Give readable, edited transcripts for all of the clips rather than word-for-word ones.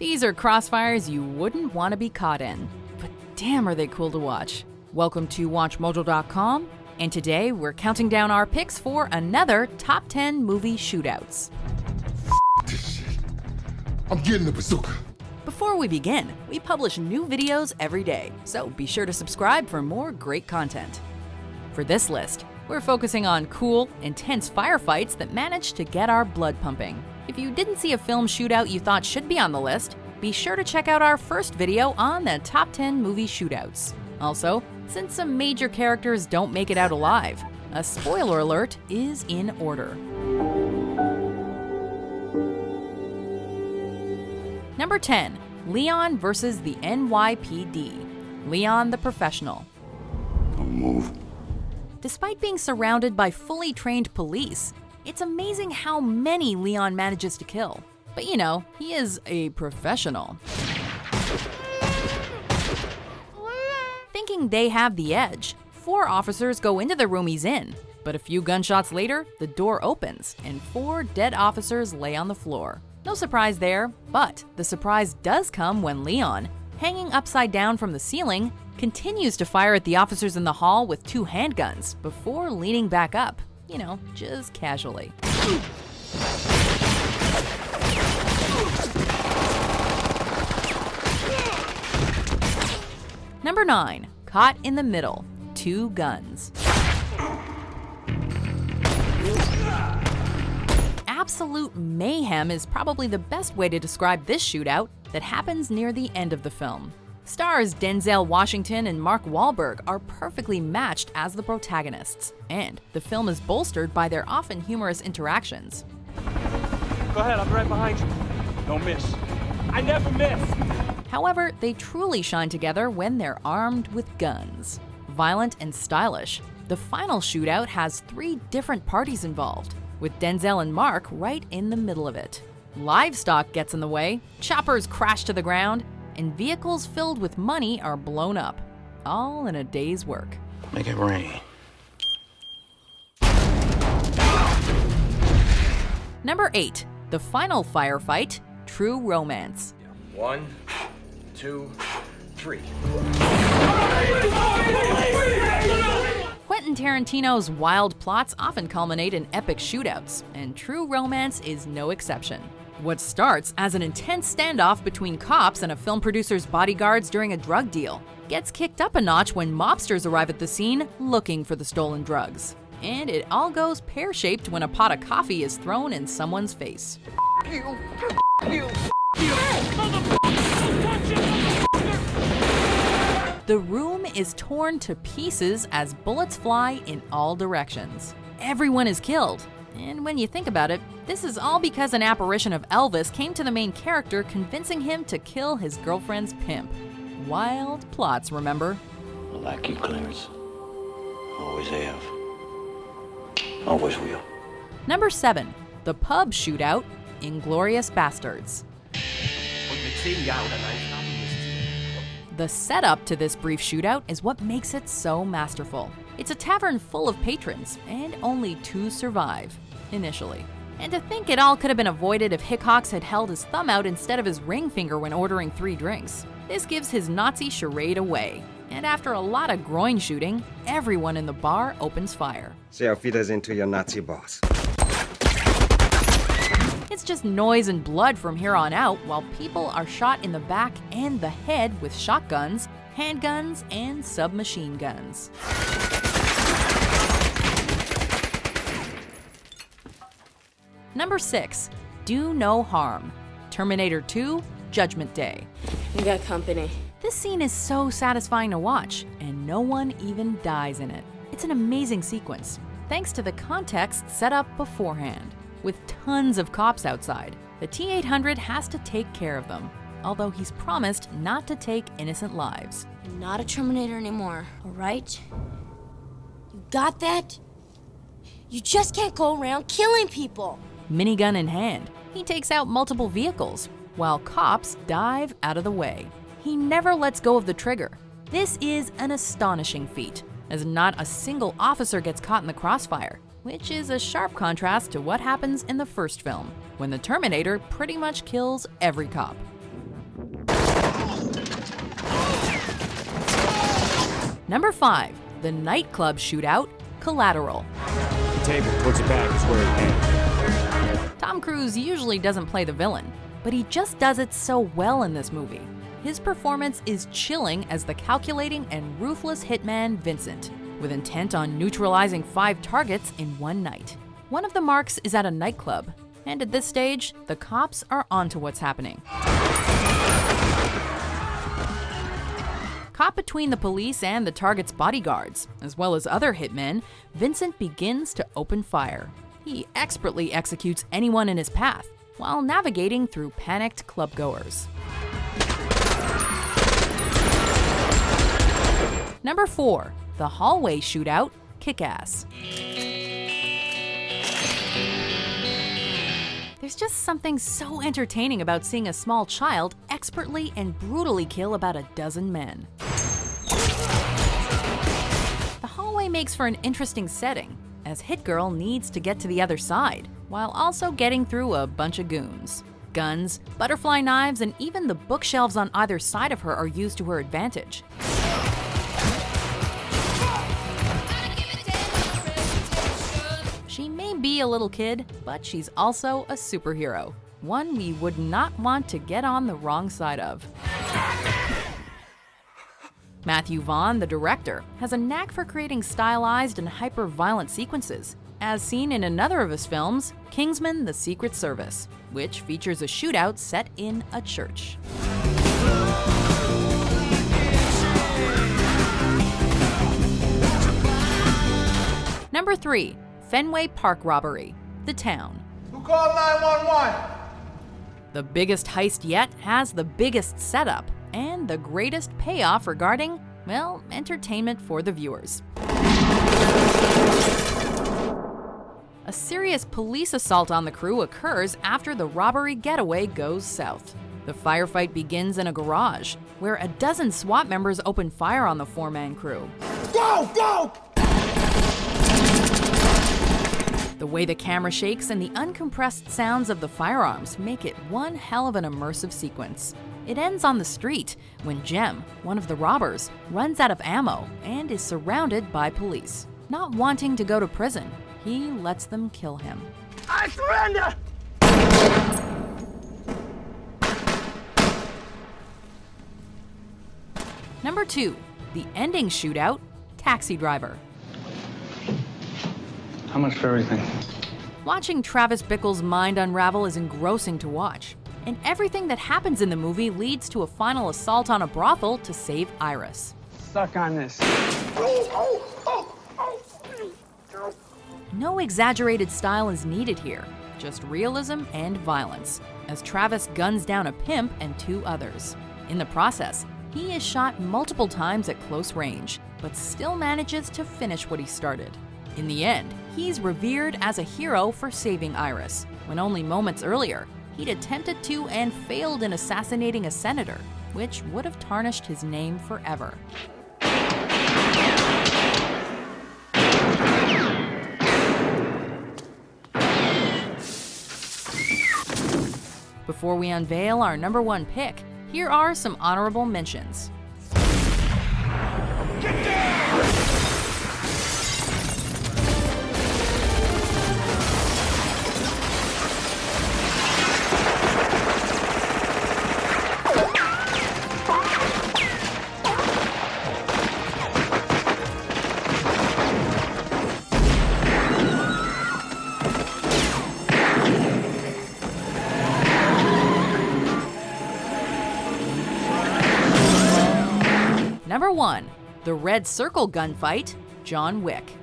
These are crossfires you wouldn't want to be caught in, but damn are they cool to watch. Welcome to WatchMojo.com, and today we're counting down our picks for another Top 10 Movie Shootouts. This shit. I'm getting the bazooka. Before we begin, we publish new videos every day, so be sure to subscribe for more great content. For this list, we're focusing on cool, intense firefights that manage to get our blood pumping. If you didn't see a film shootout you thought should be on the list, be sure to check out our first video on the Top 10 Movie Shootouts. Also, since some major characters don't make it out alive, a spoiler alert is in order. Number 10, Léon versus the NYPD. Léon the Professional. Don't move. Despite being surrounded by fully trained police, it's amazing how many Léon manages to kill. But you know, he is a professional. Thinking they have the edge, 4 officers go into the room he's in. But a few gunshots later, the door opens and 4 dead officers lay on the floor. No surprise there, but the surprise does come when Léon, hanging upside down from the ceiling, continues to fire at the officers in the hall with 2 handguns before leaning back up, you know, just casually. Number 9, Caught in the Middle, 2 Guns. Absolute mayhem is probably the best way to describe this shootout that happens near the end of the film. Stars Denzel Washington and Mark Wahlberg are perfectly matched as the protagonists, and the film is bolstered by their often humorous interactions. Go ahead, I'll be right behind you. Don't miss. I never miss! However, they truly shine together when they're armed with guns. Violent and stylish, the final shootout has 3 different parties involved, with Denzel and Mark right in the middle of it. Livestock gets in the way, choppers crash to the ground, and vehicles filled with money are blown up, all in a day's work. Make it rain. Number 8, the final firefight, True Romance. 1, 2, 3. Quentin Tarantino's wild plots often culminate in epic shootouts, and True Romance is no exception. What starts as an intense standoff between cops and a film producer's bodyguards during a drug deal gets kicked up a notch when mobsters arrive at the scene looking for the stolen drugs. And it all goes pear-shaped when a pot of coffee is thrown in someone's face. The room is torn to pieces as bullets fly in all directions. Everyone is killed. And when you think about it, this is all because an apparition of Elvis came to the main character, convincing him to kill his girlfriend's pimp. Wild plots, remember? I like you, Clarence. Always have. Always will. Number 7, the pub shootout, Inglourious Basterds. The setup to this brief shootout is what makes it so masterful. It's a tavern full of patrons, and only 2 survive, initially. And to think it all could have been avoided if Hickox had held his thumb out instead of his ring finger when ordering 3 drinks. This gives his Nazi charade away. And after a lot of groin shooting, everyone in the bar opens fire. See how feed us into your Nazi boss. It's just noise and blood from here on out, while people are shot in the back and the head with shotguns, handguns, and submachine guns. Number 6, Do No Harm, Terminator 2, Judgment Day. We got company. This scene is so satisfying to watch, and no one even dies in it. It's an amazing sequence, thanks to the context set up beforehand. With tons of cops outside, the T-800 has to take care of them, although he's promised not to take innocent lives. I'm not a Terminator anymore, all right? You got that? You just can't go around killing people. Minigun in hand, he takes out multiple vehicles, while cops dive out of the way. He never lets go of the trigger. This is an astonishing feat, as not a single officer gets caught in the crossfire, which is a sharp contrast to what happens in the first film, when the Terminator pretty much kills every cop. Number 5. The Nightclub Shootout, Collateral. The table towards the back is where it ends. Tom Cruise usually doesn't play the villain, but he just does it so well in this movie. His performance is chilling as the calculating and ruthless hitman Vincent, with intent on neutralizing 5 targets in one night. One of the marks is at a nightclub, and at this stage, the cops are onto what's happening. Caught between the police and the target's bodyguards, as well as other hitmen, Vincent begins to open fire. He expertly executes anyone in his path, while navigating through panicked clubgoers. Number 4. The Hallway Shootout, Kick-Ass. There's just something so entertaining about seeing a small child expertly and brutally kill about a dozen men. The hallway makes for an interesting setting, as Hit Girl needs to get to the other side, while also getting through a bunch of goons. Guns, butterfly knives, and even the bookshelves on either side of her are used to her advantage. She may be a little kid, but she's also a superhero. One we would not want to get on the wrong side of. Matthew Vaughn, the director, has a knack for creating stylized and hyper-violent sequences, as seen in another of his films, Kingsman: The Secret Service, which features a shootout set in a church. Number 3. Fenway Park Robbery, The Town. Who called 911? The biggest heist yet has the biggest setup and the greatest payoff regarding, well, entertainment for the viewers. A serious police assault on the crew occurs after the robbery getaway goes south. The firefight begins in a garage, where a dozen SWAT members open fire on the 4-man crew. Go! Go! The way the camera shakes and the uncompressed sounds of the firearms make it one hell of an immersive sequence. It ends on the street when Jem, one of the robbers, runs out of ammo and is surrounded by police. Not wanting to go to prison, he lets them kill him. I surrender! Number 2. The ending shootout, Taxi Driver. How much for everything? Watching Travis Bickle's mind unravel is engrossing to watch, and everything that happens in the movie leads to a final assault on a brothel to save Iris. Suck on this. No exaggerated style is needed here, just realism and violence, as Travis guns down a pimp and 2 others. In the process, he is shot multiple times at close range, but still manages to finish what he started. In the end, he's revered as a hero for saving Iris, when only moments earlier, he'd attempted to and failed in assassinating a senator, which would have tarnished his name forever. Before we unveil our number 1 pick, here are some honorable mentions. Get down! Number 1. The Red Circle gunfight, John Wick.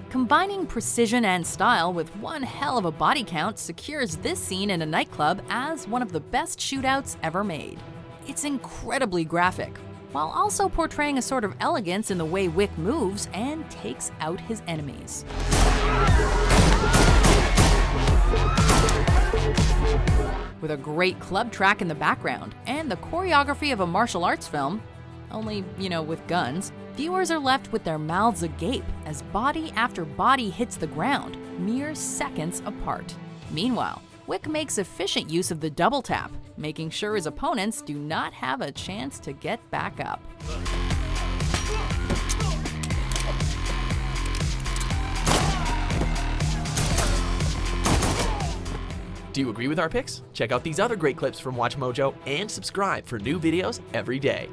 Combining precision and style with one hell of a body count secures this scene in a nightclub as one of the best shootouts ever made. It's incredibly graphic, while also portraying a sort of elegance in the way Wick moves and takes out his enemies. With a great club track in the background and the choreography of a martial arts film, only, with guns, viewers are left with their mouths agape as body after body hits the ground, mere seconds apart. Meanwhile, Wick makes efficient use of the double tap, making sure his opponents do not have a chance to get back up. Do you agree with our picks? Check out these other great clips from WatchMojo and subscribe for new videos every day.